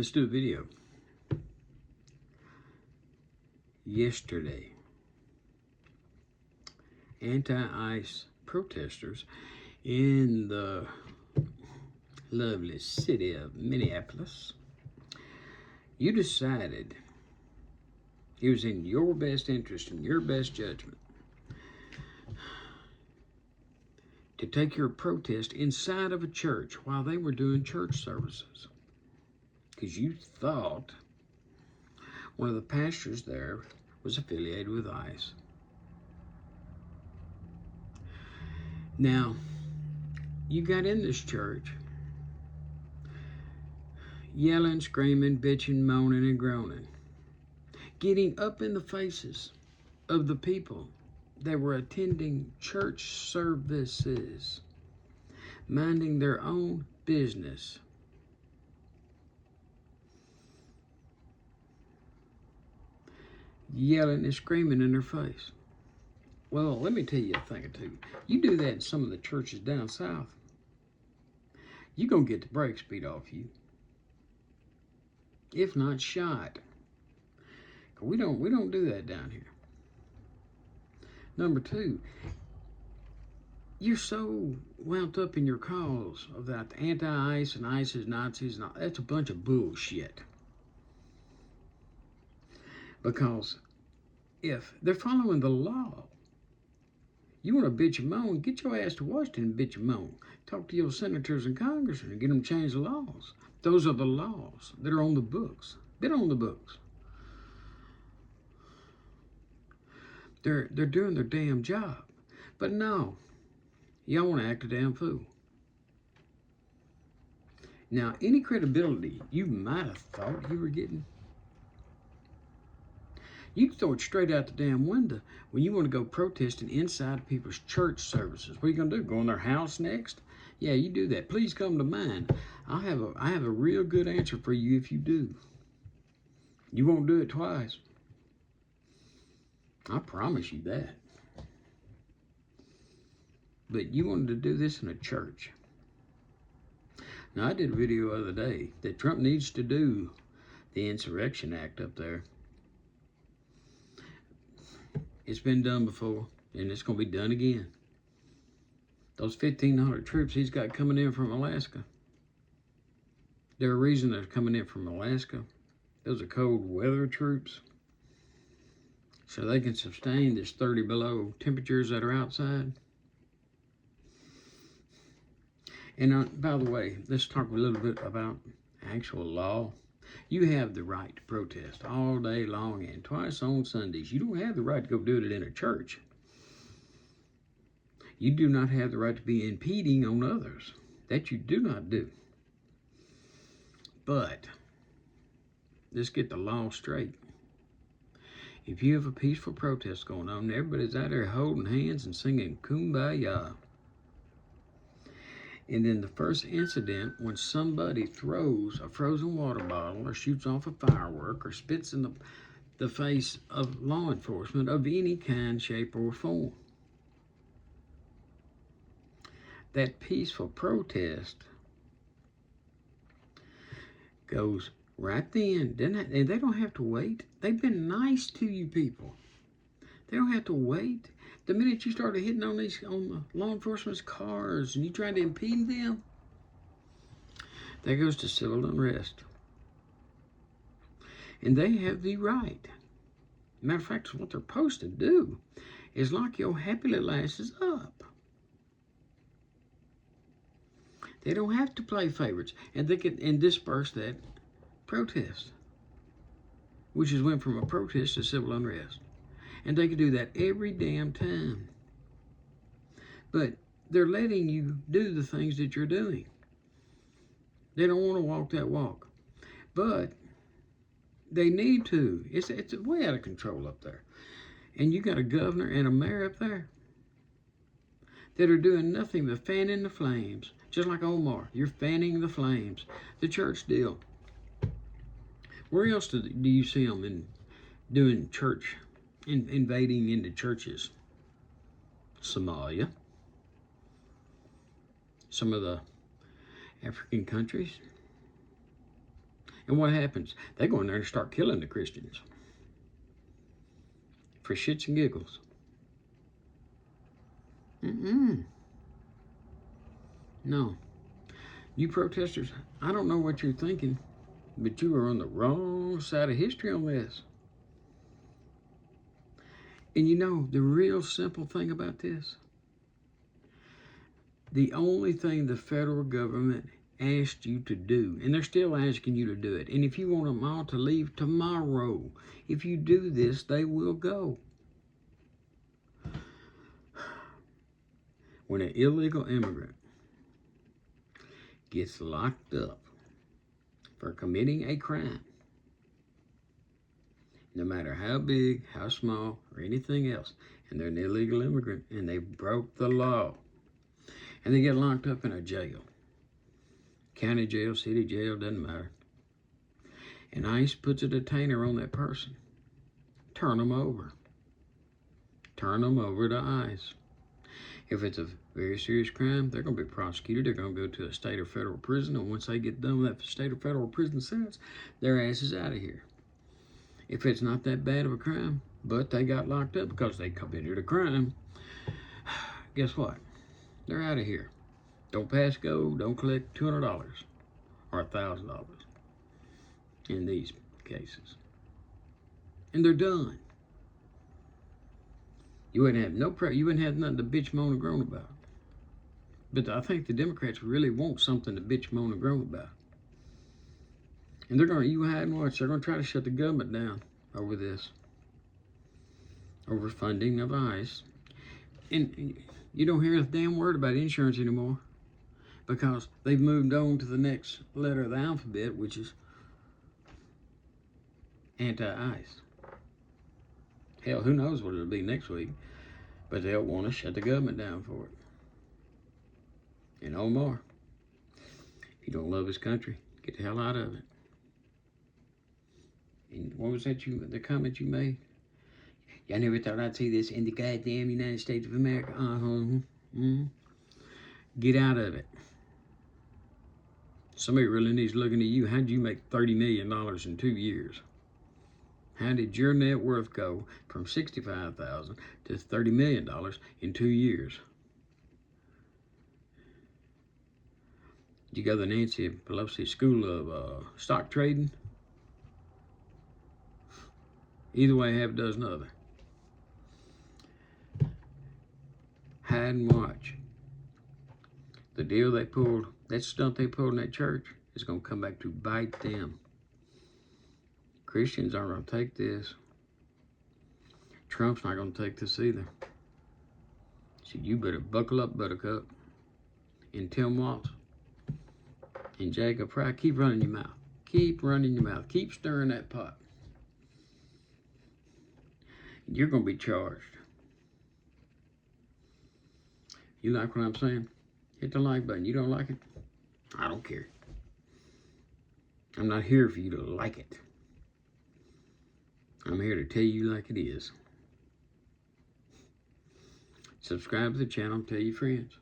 Let's do a video. Yesterday, anti-ICE protesters in the lovely city of Minneapolis, you decided it was in your best interest and your best judgment to take your protest inside of a church while they were doing church services, because you thought one of the pastors there was affiliated with ICE. Now, you got in this church yelling, screaming, bitching, moaning, and groaning, getting up in the faces of the people that were attending church services, minding their own business. Yelling and screaming in their face. Well, let me tell you a thing or two. You do that in some of the churches down south, you're going to get the brakes beat off you, if not shot. We don't do that down here. Number two, you're so wound up in your cause of that anti-ICE and ICE is Nazis, and all. That's a bunch of bullshit. Because if they're following the law, you want to bitch and moan, get your ass to Washington and bitch and moan. Talk to your senators and congressmen and get them to change the laws. Those are the laws that are on the books. Been on the books. They're doing their damn job. But no, y'all want to act a damn fool. Now, any credibility you might have thought you were getting, you can throw it straight out the damn window when you want to go protesting inside people's church services. What are you going to do? Go in their house next? Yeah, you do that. Please come to mine. I have a real good answer for you if you do. You won't do it twice. I promise you that. But you wanted to do this in a church. Now, I did a video the other day that Trump needs to do the Insurrection Act up there. It's been done before, and it's going to be done again. Those 1,500 troops he's got coming in from Alaska, there's a reason they're coming in from Alaska. Those are cold weather troops, so they can sustain this 30 below temperatures that are outside. And by the way, let's talk a little bit about actual law. You have the right to protest all day long and twice on Sundays. You don't have the right to go do it in a church. You do not have the right to be impeding on others. That you do not do. But let's get the law straight. If you have a peaceful protest going on, everybody's out there holding hands and singing Kumbaya. And then the first incident, when somebody throws a frozen water bottle or shoots off a firework or spits in the face of law enforcement of any kind, shape, or form, that peaceful protest goes right then. And they don't have to wait. They've been nice to you people. They don't have to wait. The minute you started hitting on the law enforcement's cars and you tried to impede them, that goes to civil unrest. And they have the right. Matter of fact, what they're supposed to do is lock your happy little asses up. They don't have to play favorites, and they can disperse that protest, which has went from a protest to civil unrest. And they can do that every damn time. But they're letting you do the things that you're doing. They don't want to walk that walk. But they need to. It's way out of control up there. And you got a governor and a mayor up there that are doing nothing but fanning the flames. Just like Omar, you're fanning the flames. The church deal. Where else do you see them doing church? Invading into churches? Somalia, some of the African countries. And what happens? They go in there and start killing the Christians. For shits and giggles. No. You protesters, I don't know what you're thinking, but you are on the wrong side of history on this. And you know, the real simple thing about this, the only thing the federal government asked you to do, and they're still asking you to do it, and if you want them all to leave tomorrow, if you do this, they will go. When an illegal immigrant gets locked up for committing a crime, no matter how big, how small, or anything else, and they're an illegal immigrant and they broke the law, and they get locked up in a jail, county jail, city jail, doesn't matter, and ICE puts a detainer on that person, turn them over to ICE. If it's a very serious crime, they're going to be prosecuted. They're going to go to a state or federal prison, and once they get done with that state or federal prison sentence, their ass is out of here. If it's not that bad of a crime, but they got locked up because they committed a crime, guess what? They're out of here. Don't pass go, don't collect $200 or $1,000 in these cases. And they're done. You wouldn't have you wouldn't have nothing to bitch, moan, and groan about. But I think the Democrats really want something to bitch, moan, and groan about. And they're going to, you hide and watch, they're going to try to shut the government down over this. Over funding of ICE. And you don't hear a damn word about insurance anymore. Because they've moved on to the next letter of the alphabet, which is anti-ICE. Hell, who knows what it'll be next week. But they'll want to shut the government down for it. And Omar, if you don't love this country, get the hell out of it. And what was that the comment you made? I never thought I'd see this in the goddamn United States of America. Get out of it. Somebody really needs looking at you. How'd you make $30 million in 2 years? How did your net worth go from $65,000 to $30 million in 2 years? Did you go to the Nancy Pelosi School of Stock Trading? Either way, half a dozen other. Hide and watch. The deal they pulled, that stunt they pulled in that church, is going to come back to bite them. Christians aren't going to take this. Trump's not going to take this either. So you better buckle up, Buttercup. And Tim Waltz. And Jacob Fry, keep running your mouth. Keep running your mouth. Keep stirring that pot. You're going to be charged. You like what I'm saying? Hit the like button. You don't like it? I don't care. I'm not here for you to like it. I'm here to tell you like it is. Subscribe to the channel and tell your friends.